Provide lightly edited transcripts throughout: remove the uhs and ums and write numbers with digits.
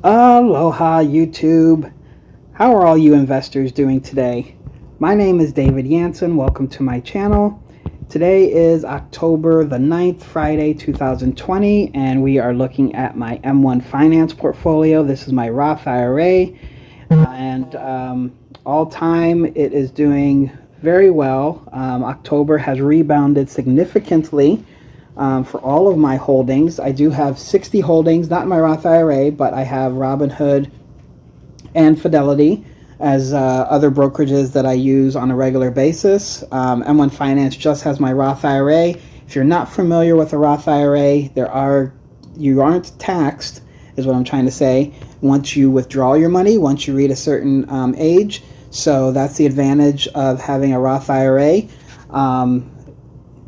Aloha YouTube. How are all you investors doing today? My name is David Yanson. Welcome to my channel. Today is October the 9th, Friday 2020, and we are looking at my M1 Finance portfolio. This is my Roth IRA, and all time it is doing very well. October has rebounded significantly. For all of my holdings. I do have 60 holdings, not in my Roth IRA, but I have Robinhood and Fidelity as other brokerages that I use on a regular basis. M1 Finance just has my Roth IRA. If you're not familiar with a Roth IRA, you aren't taxed, is what I'm trying to say, once you withdraw your money, once you reach a certain age. So that's the advantage of having a Roth IRA.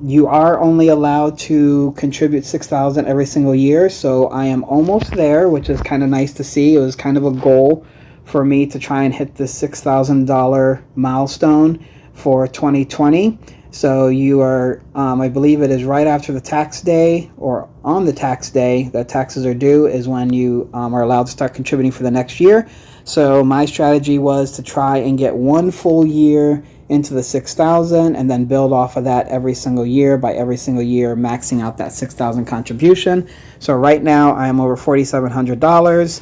You are only allowed to contribute $6,000 every single year, so I am almost there, which is kind of nice to see. It was kind of a goal for me to try and hit the $6,000 milestone for 2020. So you are, I believe it is right after the tax day, or on the tax day that taxes are due, is when you are allowed to start contributing for the next year. So my strategy was to try and get one full year into the 6,000 and then build off of that every single year, by every single year maxing out that 6,000 contribution. So right now I am over $4,700,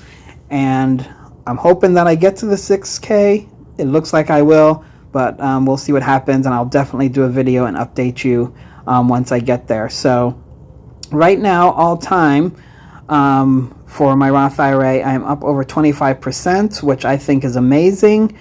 and I'm hoping that I get to the 6K. It looks like I will, but we'll see what happens, and I'll definitely do a video and update you once I get there. So right now, all time, for my Roth IRA, I am up over 25%, which I think is amazing.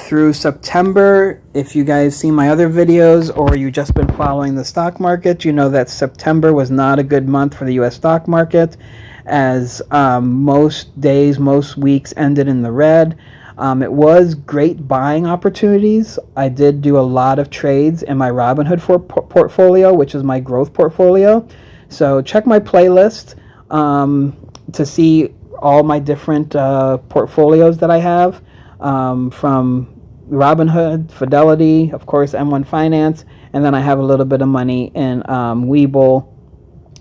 Through September, if you guys see my other videos or you just been following the stock market, you know that September was not a good month for the US stock market, as most days, most weeks ended in the red. It was great buying opportunities. I did do a lot of trades in my Robinhood portfolio, which is my growth portfolio. So check my playlist to see all my different portfolios that I have. From Robinhood, Fidelity, of course, M1 Finance, and then I have a little bit of money in Webull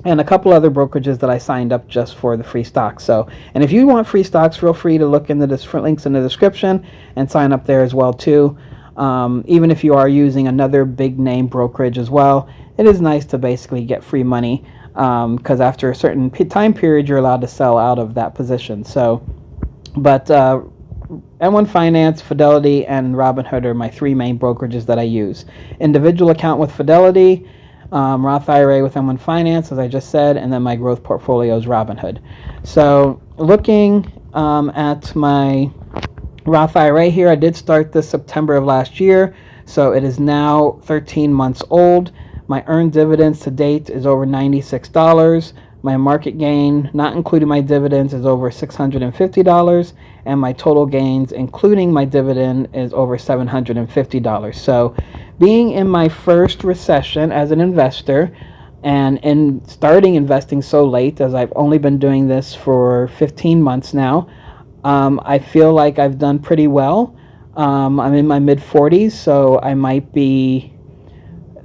and a couple other brokerages that I signed up just for the free stocks. So, and if you want free stocks, feel free to look in the different links in the description and sign up there as well too. Even if you are using another big name brokerage as well, it is nice to basically get free money, because after a certain time period, you're allowed to sell out of that position. So, but M1 Finance, Fidelity, and Robinhood are my three main brokerages that I use. Individual account with Fidelity, Roth IRA with M1 Finance, as I just said, and then my growth portfolio is Robinhood. So looking at my Roth IRA here, I did start this September of last year, so it is now 13 months old. My earned dividends to date is over $96. My market gain, not including my dividends, is over $650, and my total gains, including my dividend, is over $750. So, being in my first recession as an investor, and in starting investing so late, as I've only been doing this for 15 months now, I feel like I've done pretty well. I'm in my mid-40s, so I might be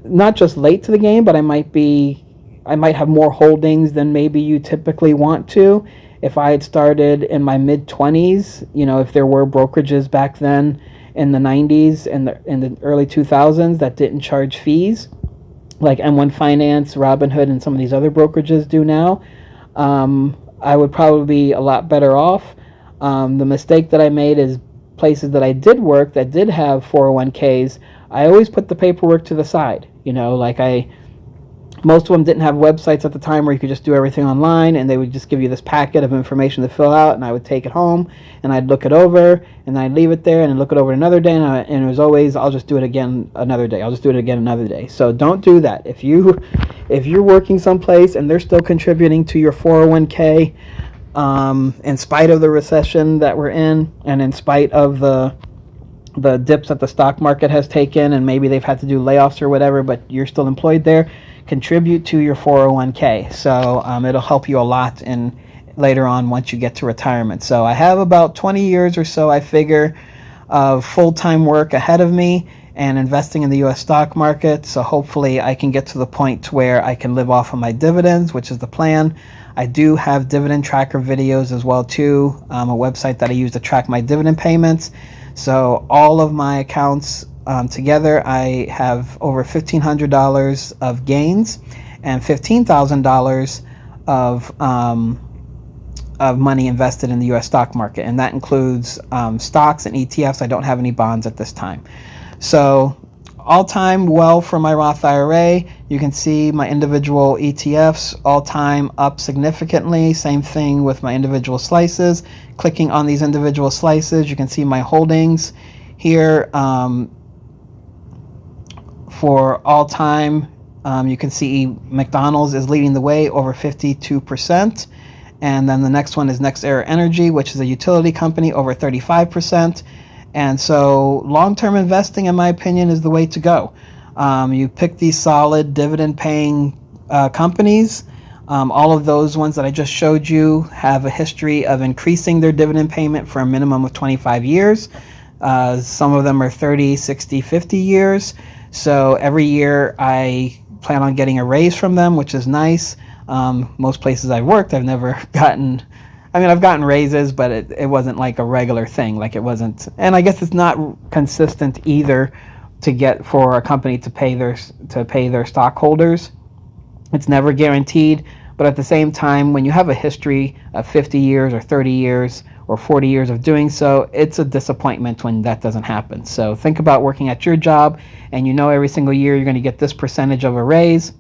not just late to the game, but I might have more holdings than maybe you typically want to. If I had started in my mid-20s, if there were brokerages back then in the 90s and in the early 2000s that didn't charge fees, like M1 Finance, Robinhood, and some of these other brokerages do now, I would probably be a lot better off. The mistake that I made is places that I did work that did have 401ks, I always put the paperwork to the side. Most of them didn't have websites at the time where you could just do everything online, and they would just give you this packet of information to fill out, and I would take it home, and I'd look it over, and I'd leave it there, and I'd look it over another day, and it was always, I'll just do it again another day. I'll just do it again another day. So don't do that. If you're working someplace and they're still contributing to your 401k, in spite of the recession that we're in, and in spite of the dips that the stock market has taken, and maybe they've had to do layoffs or whatever, but you're still employed there, contribute to your 401k. So it'll help you a lot later on once you get to retirement. So I have about 20 years or so, I figure, of full-time work ahead of me and investing in the US stock market. So hopefully I can get to the point where I can live off of my dividends, which is the plan. I do have dividend tracker videos as well too, a website that I use to track my dividend payments. So all of my accounts together, I have over $1,500 of gains and $15,000 of money invested in the U.S. stock market, and that includes stocks and ETFs. I don't have any bonds at this time. So all-time well for my Roth IRA. You can see my individual ETFs all-time up significantly. Same thing with my individual slices. Clicking on these individual slices, you can see my holdings here. For all-time, you can see McDonald's is leading the way, over 52%. And then the next one is NextEra Energy, which is a utility company, over 35%. And so long-term investing, in my opinion, is the way to go. You pick these solid dividend-paying companies. All of those ones that I just showed you have a history of increasing their dividend payment for a minimum of 25 years. Some of them are 30, 60, 50 years. So every year I plan on getting a raise from them, which is nice. Most places I've worked, I've never gotten, I've gotten raises, but it wasn't like a regular thing. Like it wasn't, and I guess it's not consistent either to get for a company to pay their stockholders. It's never guaranteed, but at the same time, when you have a history of 50 years or 30 years or 40 years of doing so, it's a disappointment when that doesn't happen. So think about working at your job and you know every single year you're going to get this percentage of a raise,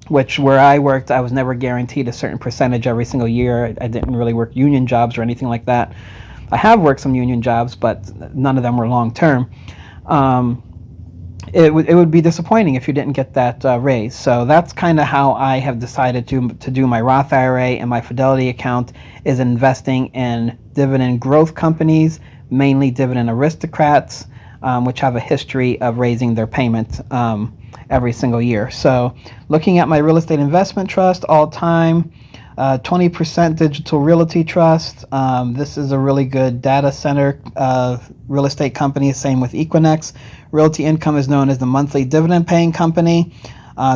which where I worked, I was never guaranteed a certain percentage every single year. I didn't really work union jobs or anything like that. I have worked some union jobs, but none of them were long term. It would be disappointing if you didn't get that raise. So that's kind of how I have decided to do my Roth IRA, and my Fidelity account is investing in dividend growth companies, mainly dividend aristocrats, which have a history of raising their payment every single year. So looking at my real estate investment trust, all time, 20% Digital Realty Trust. This is a really good data center real estate company. Same with Equinix. Realty Income is known as the monthly dividend paying company.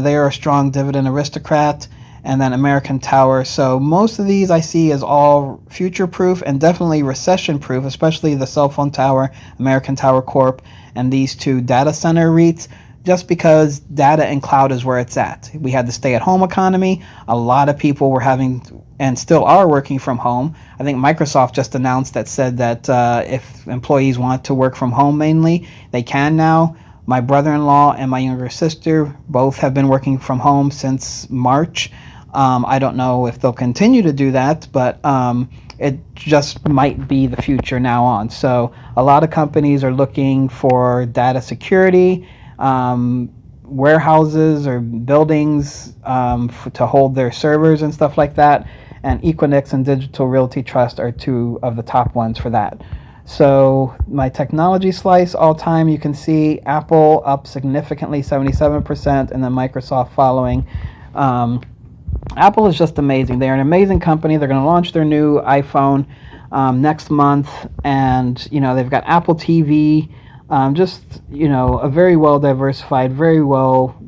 They are a strong dividend aristocrat. And then American Tower. So most of these I see as all future proof and definitely recession proof, especially the cell phone tower, American Tower Corp, and these two data center REITs, just because data and cloud is where it's at. We had the stay-at-home economy. A lot of people were having and still are working from home. I think Microsoft just announced that, said that if employees want to work from home mainly, they can now. My brother-in-law and my younger sister both have been working from home since March. I don't know if they'll continue to do that, but it just might be the future now on. So a lot of companies are looking for data security, warehouses or buildings to hold their servers and stuff like that. And Equinix and Digital Realty Trust are two of the top ones for that. So my technology slice all time, you can see Apple up significantly, 77%, and then Microsoft following. Apple is just amazing. They're an amazing company. They're going to launch their new iPhone next month, and they've got Apple TV. A very well diversified, very well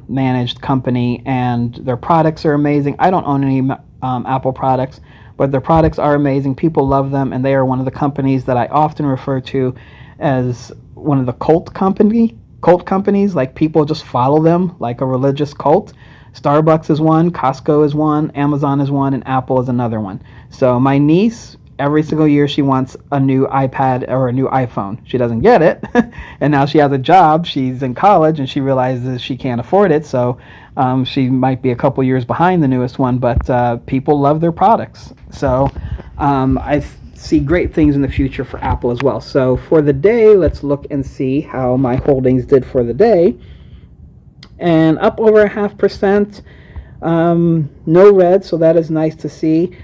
managed company, and their products are amazing. I don't own any Apple products, but their products are amazing. People love them, and they are one of the companies that I often refer to as one of the cult companies. Like, people just follow them like a religious cult. Starbucks is one, Costco is one, Amazon is one, and Apple is another one. So my niece, every single year she wants a new iPad or a new iPhone. She doesn't get it, and now she has a job. She's in college, and she realizes she can't afford it, so she might be a couple years behind the newest one, but people love their products. So I see great things in the future for Apple as well. So for the day, let's look and see how my holdings did for the day. And up over 0.5%, no red, so that is nice to see.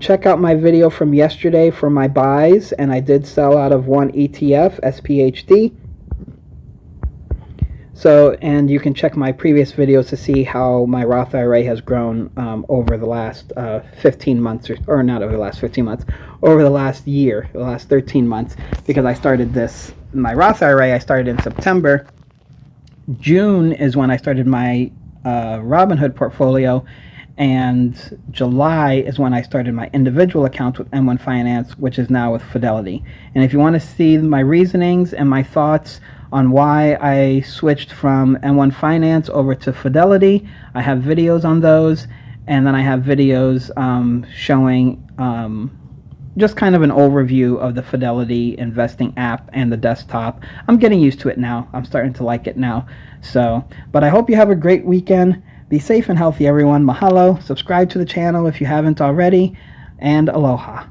Check out my video from yesterday for my buys, and I did sell out of one ETF, SPHD. So, and you can check my previous videos to see how my Roth IRA has grown over the last 15 months, or not over the last 15 months, over the last year, the last 13 months, because I started my Roth IRA, I started in September. June is when I started my Robinhood portfolio, and July is when I started my individual accounts with M1 Finance, which is now with Fidelity. And if you want to see my reasonings and my thoughts on why I switched from M1 Finance over to Fidelity, I have videos on those, and then I have videos showing just kind of an overview of the Fidelity investing app and the desktop. I'm getting used to it now. I'm starting to like it now. But I hope you have a great weekend. Be safe and healthy, everyone. Mahalo. Subscribe to the channel if you haven't already. And aloha.